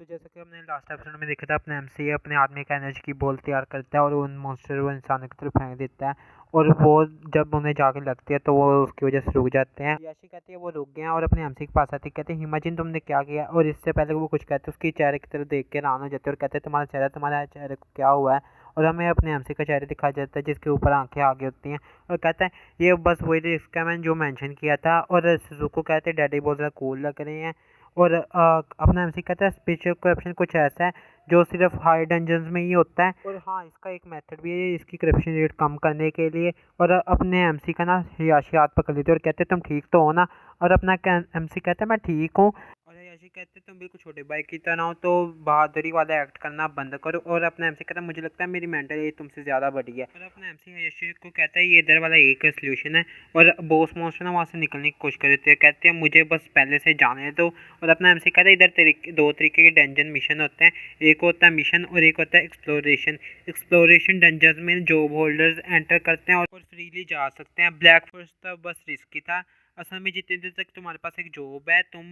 तो जैसा कि हमने लास्ट एपिसोड में देखा था, अपने एमसी अपने आदमी का एनर्जी की बॉल तैयार करता है और उन मॉन्स्टर वो इंसानों की तरफ फेंक देता है। और वो जब उन्हें जाके लगती है तो वो उसकी वजह से रुक जाते हैं। याशी कहती है वो रुक गए हैं और अपने एमसी के पास आती है, कहते हैं हिमाजिन तुमने क्या किया। और इससे पहले वो कुछ कहते हैं, उसकी चेहरे की तरफ देख के हैरान हो जाते हैं और कहते हैं तुम्हारा चेहरे को क्या हुआ है। और हमें अपने एमसी का चेहरा दिखाया जाता है जिसके ऊपर आंखें आगे होती हैं। और कहता है ये बस वही रिस्क है मैंने जो मेंशन किया था। और सुजुको कहते हैं डैडी बहुत ज़्यादा कूल लग रहे हैं। और अपना एमसी कहता है स्पेशल करप्शन कुछ ऐसा है जो सिर्फ हाई डंजन्स में ही होता है। और हाँ, इसका एक मेथड भी है इसकी करप्शन रेट कम करने के लिए। और अपने एमसी का ना हियाशी हाथ पकड़ लेते और कहते हैं तुम ठीक तो हो ना। और अपना एमसी कहता है मैं ठीक हूँ। और हियाशी कहते हैं तुम बिल्कुल छोटे भाई की तरह हो तो बहादुरी वाला एक्ट करना बंद करो। और अपना एमसी कहता है मुझे लगता है मेरी मेंटल एज तुमसे ज़्यादा बड़ी है। और अपना एमसी हियाशी को कहता है ये इधर वाला एक सोल्यूशन है। और बॉस मॉन्स्टर ना वहाँ से निकलने की कोशिश कर रहे थे, कहते हैं मुझे बस पहले से जाने दो। और अपना एमसी कहता है इधर दो तरीके के डंजन मिशन होते हैं, एक होता है मिशन और एक होता है एक्सप्लोरेशन। एक्सप्लोरेशन डंजन में जॉब होल्डर्स एंटर करते हैं और फ्रीली जा सकते हैं। ब्लैक फॉरेस्ट तो बस रिस्की था। असल में जितनी देर तक तुम्हारे पास एक जॉब है तुम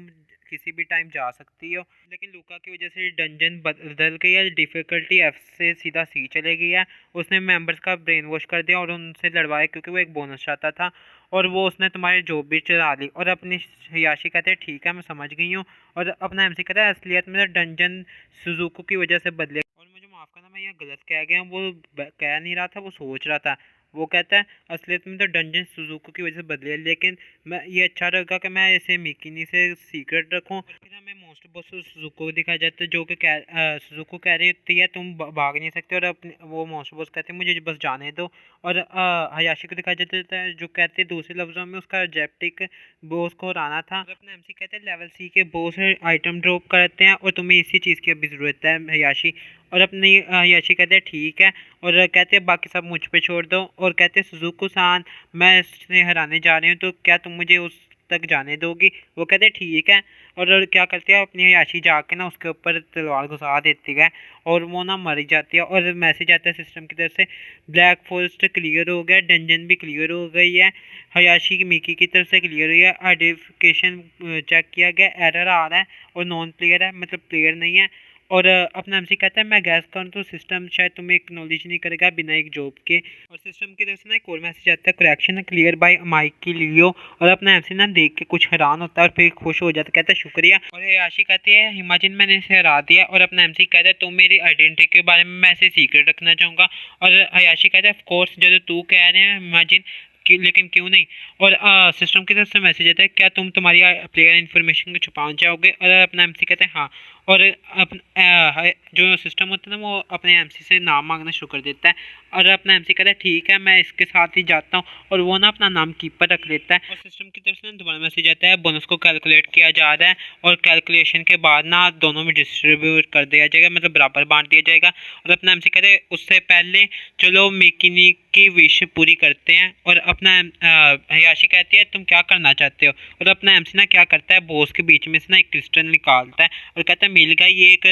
किसी भी टाइम जा सकती हो। लेकिन लूका की वजह से डंजन बदल गई है, डिफिकल्टी एफ से सीधा सी चले गई है। उसने मेंबर्स का ब्रेन वॉश कर दिया और उनसे लड़वाया क्योंकि वो एक बोनस चाहता था। और वो उसने तुम्हारी जॉब भी चला ली। और अपनी हियाशी कहते हैं ठीक है मैं समझ गई हूँ। और अपना एमसी कहता है असलियत में डंजन सुजुको की वजह से बदले। और मुझे माफ़ करना मैं यहाँ गलत कह गया, वो कह नहीं रहा था, वो सोच रहा था। वो कहता है असलियत में तो डंजन सुजुको की वजह से बदले, लेकिन मैं ये अच्छा लगा कि मैं इसे मिकिनी से सीक्रेट रखूं। फिर हमें मोस्ट बॉस सुजुको को दिखाया जाता है जो कि सुजुको कह रही होती है तुम भाग नहीं सकते। और अपने वो मोस्ट बॉस कहते हैं मुझे बस जाने दो। और हयाशी को दिखाया जाता है जो कहते हैं दूसरे लफ्जों में उसका जेप्टिक बॉस को हराना था। और अपने एमसी कहते हैं लेवल सी के बॉस आइटम ड्रॉप करते हैं और तुम्हें इसी चीज़ की अभी ज़रूरत है हयाशी। और अपनी हयाशी कहते हैं ठीक है। और कहते हैं बाकी सब मुझ पे छोड़ दो। और कहते हैं सुजुको सान मैं इससे हराने जा रही हूँ तो क्या तुम मुझे उस तक जाने दोगी। वो कहते हैं ठीक है। और क्या करती है अपनी हयाशी जाके ना उसके ऊपर तलवार घुसा देती है और वो ना मर जाती है। और मैसेज आता है सिस्टम की तरफ से ब्लैक फॉरेस्ट क्लियर हो गया, डंजन भी क्लियर हो गई है। हयाशी की मिकी की तरफ से क्लियर हुई है, आइडेंटिफिकेशन चेक किया गया, एरर आ रहा है और नॉन प्लेयर है मतलब प्लेयर नहीं है। और अपना एमसी कहता है मैं गैस करूँ तो सिस्टम शायद तुम्हें एक्नॉलेज नहीं करेगा बिना एक जॉब के। और सिस्टम की तरफ से ना एक और मैसेज आता है करेक्शन क्लियर बाय माइक की लियो। और अपना एमसी ना देख के कुछ हैरान होता है और फिर खुश हो जाता है, कहता है शुक्रिया। और याशी कहती है इमेजिन मैंने इसे हरा दिया। और अपना एमसी कहता है तुम मेरी आइडेंटिटी के बारे में मैं इसे सीक्रेट रखना चाहूँगा। और अयाशी कहता है ऑफ कोर्स जो तू कह रहे हैं इमेजिन लेकिन क्यों नहीं। और सिस्टम की तरफ से मैसेज आता है क्या तुम तुम्हारी प्लेयर इन्फॉर्मेशन को छुपाना चाहोगे। और अपना एमसी कहते हैं हाँ। और जो सिस्टम होता है ना वो अपने एमसी से नाम मांगना शुरू कर देता है। और अपना एमसी कहता है ठीक है मैं इसके साथ ही जाता हूँ। और वो ना अपना नाम कीपर रख लेता है। और सिस्टम की तरफ से ना दोबारा मैसेज आता है बोनस को कैलकुलेट किया जा रहा है और कैलकुलेशन के बाद ना दोनों में डिस्ट्रीब्यूट कर दिया जाएगा मतलब बराबर बांट दिया जाएगा। और अपना एमसी कहते हैं उससे पहले चलो मेकिनी की विश पूरी करते हैं। और अपना हयाशी कहती है तुम क्या करना चाहते हो। और अपना एमसी ना क्या करता है बॉस के बीच में से ना एक क्रिस्टल निकालता है और कहता है मिल गया ये एक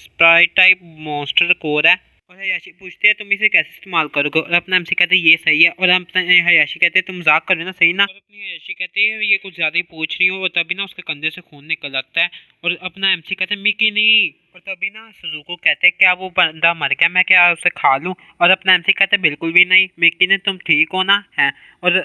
स्प्राइट टाइप मॉन्स्टर कोर है। और हयाशी पूछती है तुम इसे कैसे इस्तेमाल करोगे। और अपना एमसी कहते हैं ये सही है। और अपना हयाशी कहते हैं तुम मजाक कर रहे हो ना सही ना। और अपनी हयाशी कहते हैं ये कुछ ज़्यादा ही पूछ रही हो। और तभी ना उसके कंधे से खून निकल आता है। और अपना एमसी कहते हैं मिकी नहीं। और तभी ना सुजुको कहते हैं क्या वो बंदा मर गया मैं क्या उसे खा लूँ। और अपना एमसी कहते हैं बिल्कुल भी नहीं मिकी ने तुम ठीक हो ना है। और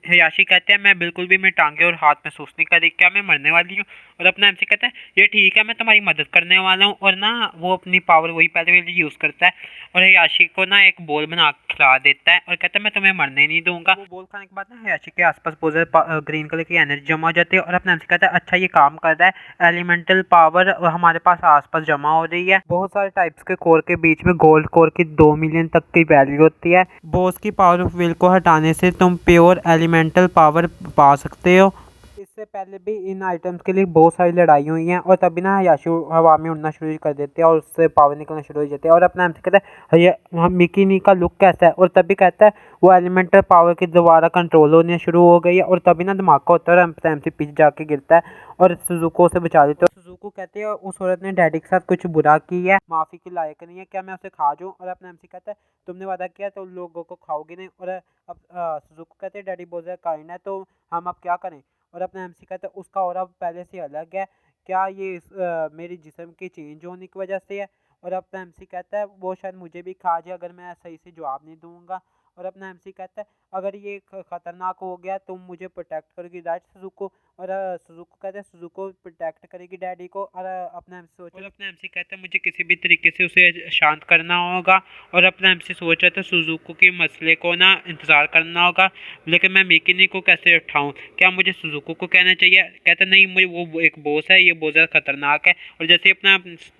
हयाशी कहते हैं मैं बिल्कुल भी मेरी टांगे और हाथ महसूस नहीं कर रही क्या मैं मरने वाली हूँ। और अपना एमसी कहता है ये ठीक है मैं तुम्हारी मदद करने वाला हूँ। और ना वो अपनी पावर वही पहले वाली यूज़ करता है और हयाशी को ना एक बोल बना के खिला देता है और कहता है मैं तुम्हें मरने नहीं दूंगा। वो बोल खाने के बाद ना हयाशी के आसपास बहुत ज़्यादा ग्रीन कलर की एनर्जी जमा हो जाती है। और अपना एमसी कहता है अच्छा ये काम कर रहा है एलिमेंटल पावर हमारे पास आसपास जमा हो रही है। बहुत सारे टाइप्स के कोर के बीच में गोल्ड कोर की 2 मिलियन तक की वैल्यू होती है। बॉस की पावर ऑफ विल को हटाने से तुम प्योर एलिमेंटल पावर पा सकते हो। इससे पहले भी इन आइटम्स के लिए बहुत सारी लड़ाई हुई हैं। और तभी ना हयाशी हवा में उड़ना शुरू कर देते हैं और उससे पावर निकलना शुरू हो जाती है। और अपना एमसी कहता है ये मिकीनी का लुक कैसा है। और तभी कहता है वो एलिमेंटल पावर की दोबारा कंट्रोल होने शुरू हो गई है। और तभी ना धमाका होता है और एमसी पीछे जाके गिरता है और सुजुको से बचा देते हैं। सुजुको कहते हैं उस औरत ने डैडी के साथ कुछ बुरा किया है, माफी के लायक नहीं है, क्या मैं उसे खा जाऊं। और अपना एमसी कहता है तुमने वादा किया तो लोगों को खाओगे नहीं। और अब सुजुको कहते हैं डैडी बहुत ज़्यादा काइंड है तो हम अब क्या करें। और अपना एमसी कहता है उसका और अब पहले से अलग है क्या ये मेरे जिस्म के चेंज होने की वजह से है? और अपना एमसी कहता है वो शायद मुझे भी खा जाए अगर मैं सही से जवाब नहीं दूंगा। और अपना एमसी कहता है अगर ये खतरनाक हो गया तुम मुझे प्रोटेक्ट करोगी, राइट सुजुको? और सुजुको कहता है सुजुको प्रोटेक्ट करेगी डैडी को। और अपना एमसी सोच और अपना एमसी कहता है मुझे किसी भी तरीके से उसे शांत करना होगा। और अपना एमसी सोच रहा था सुजुको के मसले को ना इंतज़ार करना होगा, लेकिन मैं मिकिनी को कैसे उठाऊं? क्या मुझे सुजुको को कहना चाहिए? कहता नहीं, मुझे वो एक बॉस है, ये बहुत ज़्यादा खतरनाक है। और जैसे अपना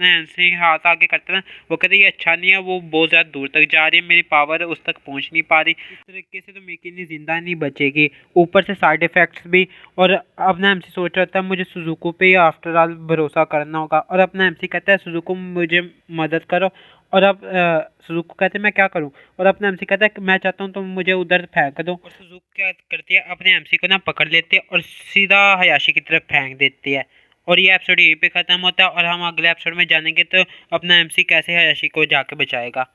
एमसी हाथ आगे करता है ना, वो कहते ये अच्छा नहीं है, वो बहुत ज़्यादा दूर तक जा रही है, मेरी पावर उस तक पहुंच नहीं पा रही, इस तरीके से तो मिकिनी जिंदा नहीं बचेगी, ऊपर से साइड इफेक्ट्स भी। और अपना एमसी सोच रहा था मुझे सुजुको पे ही आफ्टर ऑल भरोसा करना होगा। और अपना एमसी कहता है सुजुको मुझे मदद करो। और अब सुजुको कहते हैं मैं क्या करूं? और अपना एमसी कहता है कि मैं चाहता हूं तुम मुझे उधर फेंक दो। और सुजुको क्या करती है, अपने एमसी को ना पकड़ लेती है और सीधा हयाशी की तरफ फेंक देती है। और ये एपिसोड यहीं पे खत्म होता है और हम अगले एपिसोड में जानेंगे तो अपना एमसी कैसे हयाशी को जाके बचाएगा।